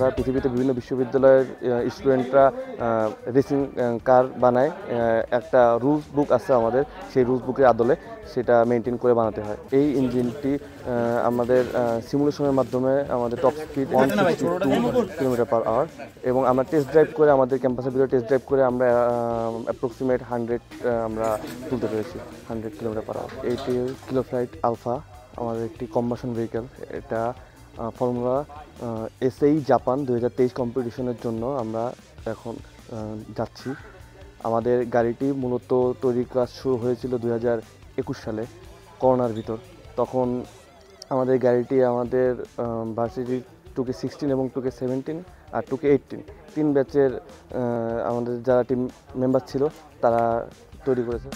সারা পৃথিবীতে বিভিন্ন বিশ্ববিদ্যালয়ের স্টুডেন্টরা রেসিং কার বানায়। একটা রুলস বুক আছে আমাদের, সেই রুলস বুকের আদলে সেটা মেনটেন করে বানাতে হয়। এই ইঞ্জিনটি আমাদের সিমুলেশনের মাধ্যমে আমাদের টপ স্পিড 162 km/h, এবং আমরা টেস্ট ড্রাইভ করে আমাদের ক্যাম্পাসের ভিতরে টেস্ট ড্রাইভ করে আমরা অ্যাপ্রক্সিমেট 100 আমরা তুলতে পেরেছি, 100 km/h। এইটি কিলোফ্লাইট আলফা আমাদের একটি কম্বাসন ভেহিকেল। এটা ফর্মুলা এসএই জাপান 2023 কম্পিটিশনের জন্য আমরা এখন যাচ্ছি। আমাদের গাড়িটি মূলত তৈরির কাজ শুরু হয়েছিল 2021 সালে করোনার ভিতর। তখন আমাদের গাড়িটি আমাদের ভার্সিটি 2K16 এবং 2K17 আর 2K18 3 ব্যাচের আমাদের যারা টিম মেম্বার ছিল তারা তৈরি করেছে।